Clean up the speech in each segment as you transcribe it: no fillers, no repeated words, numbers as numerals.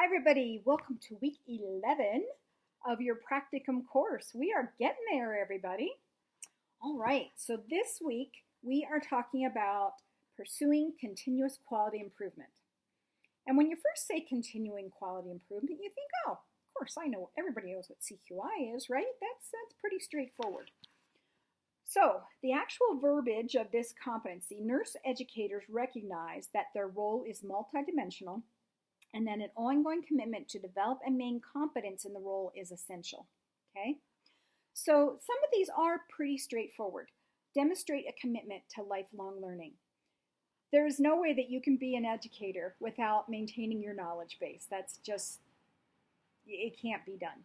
Hi everybody, welcome to week 11 of your Practicum course. We are getting there, everybody. All right, so this week we are talking about pursuing continuous quality improvement. And when you first say continuing quality improvement, you think, oh, of course, I know, everybody knows what CQI is, right? That's pretty straightforward. So the actual verbiage of this competency, nurse educators recognize that their role is multidimensional and that an ongoing commitment to develop and maintain competence in the role is essential, okay? So some of these are pretty straightforward. Demonstrate a commitment to lifelong learning. There's no way that you can be an educator without maintaining your knowledge base. That's just, it can't be done.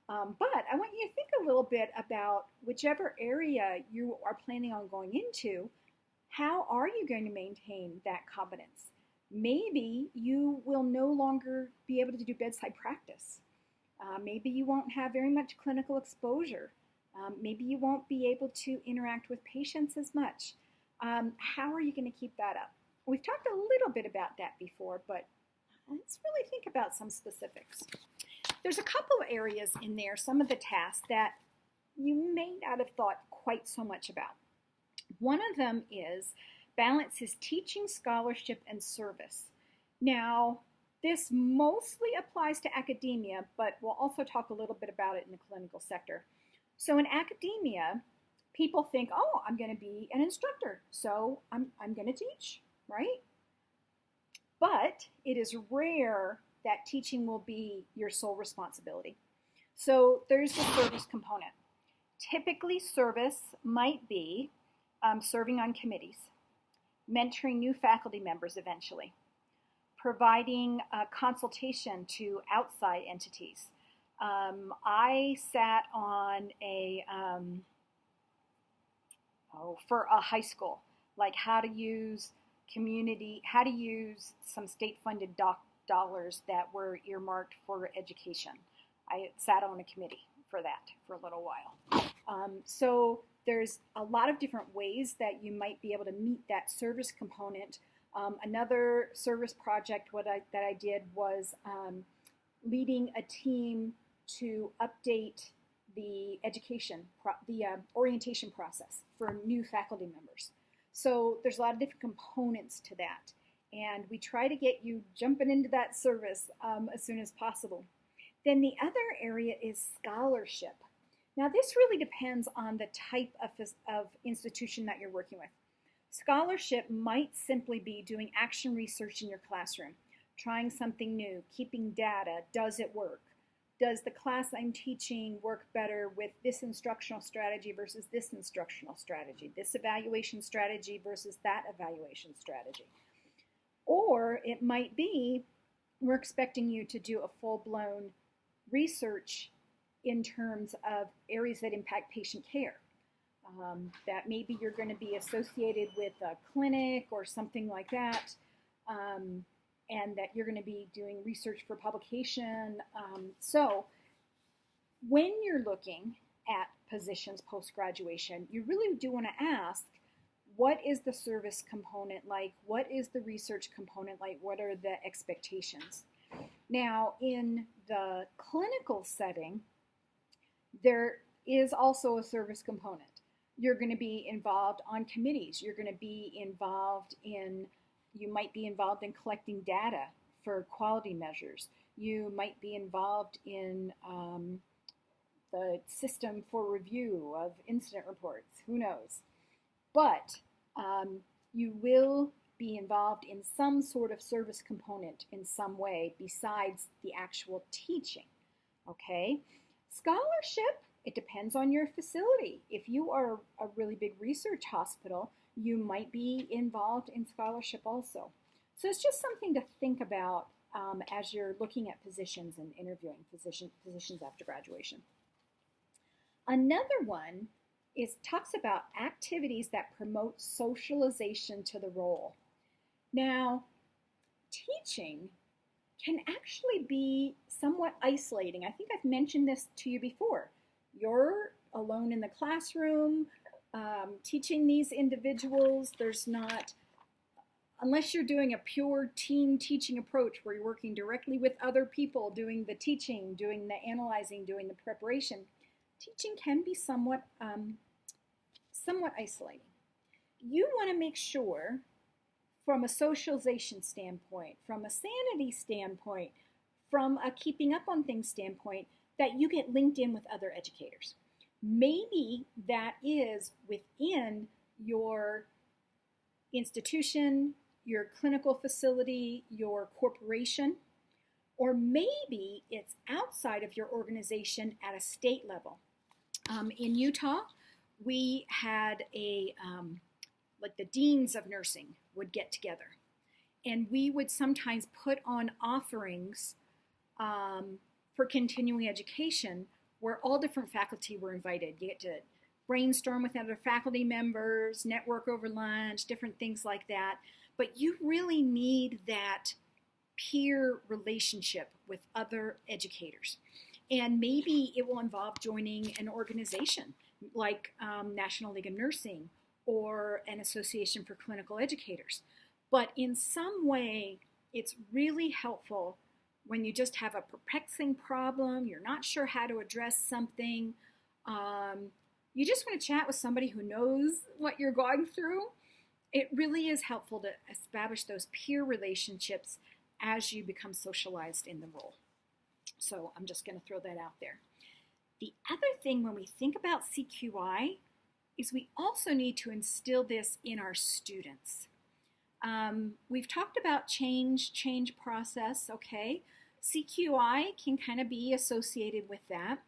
But I want you to think a little bit about whichever area you are planning on going into, how are you going to maintain that competence? Maybe you will no longer be able to do bedside practice. Maybe you won't have very much clinical exposure. Maybe you won't be able to interact with patients as much. How are you going to keep that up? We've talked a little bit about that before, but let's really think about some specifics. There's a couple of areas in there, some of the tasks that you may not have thought quite so much about. One of them is balances teaching, scholarship, and service. Now, this mostly applies to academia, but we'll also talk a little bit about it in the clinical sector. So in academia, people think, oh, I'm going to be an instructor, so I'm going to teach, right? But it is rare that teaching will be your sole responsibility. So there's the service component. Typically, service might be serving on committees, mentoring new faculty members eventually, providing consultation to outside entities. I sat on for a high school, like how to use some state-funded dollars that were earmarked for education. I sat on a committee for that for a little while. So there's a lot of different ways that you might be able to meet that service component. Another service project that I did was leading a team to update the orientation process for new faculty members. So there's a lot of different components to that. And we try to get you jumping into that service as soon as possible. Then the other area is scholarship. Now, this really depends on the type of institution that you're working with. Scholarship might simply be doing action research in your classroom, trying something new, keeping data. Does it work? Does the class I'm teaching work better with this instructional strategy versus this instructional strategy, this evaluation strategy versus that evaluation strategy? Or it might be we're expecting you to do a full-blown research in terms of areas that impact patient care. That maybe you're going to be associated with a clinic or something like that, and that you're going to be doing research for publication. So when you're looking at positions post-graduation, you really do want to ask, what is the service component like? What is the research component like? What are the expectations? Now, in the clinical setting, there is also a service component. You're going to be involved on committees. You're going to be involved you might be involved in collecting data for quality measures. You might be involved in the system for review of incident reports. Who knows? But you will be involved in some sort of service component in some way besides the actual teaching, okay? Scholarship, it depends on your facility. If you are a really big research hospital, you might be involved in scholarship also. So it's just something to think about as you're looking at positions and interviewing positions after graduation. Another one talks about activities that promote socialization to the role. Now, teaching can actually be somewhat isolating. I think I've mentioned this to you before. You're alone in the classroom, teaching these individuals. There's not unless you're doing a pure team teaching approach where you're working directly with other people, doing the teaching, doing the analyzing, doing the preparation, teaching can be somewhat isolating. You want to make sure, from a socialization standpoint, from a sanity standpoint, from a keeping up on things standpoint, that you get linked in with other educators. Maybe that is within your institution, your clinical facility, your corporation, or maybe it's outside of your organization at a state level. In Utah, we had like the deans of nursing would get together, and we would sometimes put on offerings for continuing education where all different faculty were invited. You get to brainstorm with other faculty members, network over lunch, different things like that. But you really need that peer relationship with other educators. And maybe it will involve joining an organization like National League of Nursing or an Association for Clinical Educators. But in some way, it's really helpful when you just have a perplexing problem, you're not sure how to address something, you just want to chat with somebody who knows what you're going through. It really is helpful to establish those peer relationships as you become socialized in the role. So I'm just going to throw that out there. The other thing when we think about CQI is we also need to instill this in our students. We've talked about change process, okay? CQI can kind of be associated with that.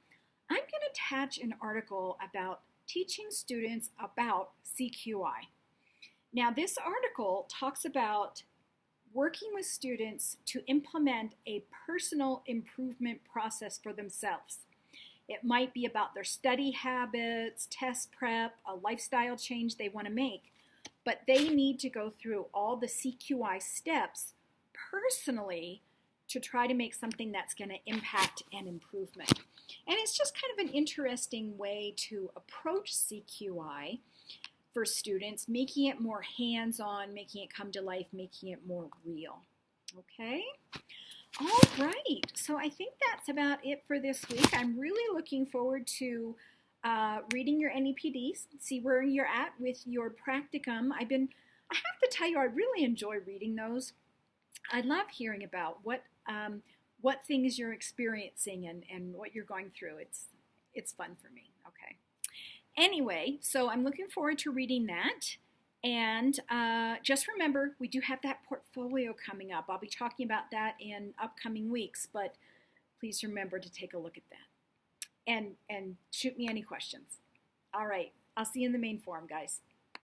I'm going to attach an article about teaching students about CQI. Now, this article talks about working with students to implement a personal improvement process for themselves. It might be about their study habits, test prep, a lifestyle change they want to make, but they need to go through all the CQI steps personally to try to make something that's going to impact an improvement. And it's just kind of an interesting way to approach CQI for students, making it more hands-on, making it come to life, making it more real. Okay? All right. So I think that's about it for this week. I'm really looking forward to reading your NEPDs, see where you're at with your practicum. I have to tell you, I really enjoy reading those. I love hearing about what things you're experiencing and what you're going through. It's fun for me. Okay. Anyway, so I'm looking forward to reading that. And just remember, we do have that portfolio coming up. I'll be talking about that in upcoming weeks, but please remember to take a look at that. And shoot me any questions. All right. I'll see you in the main forum, guys.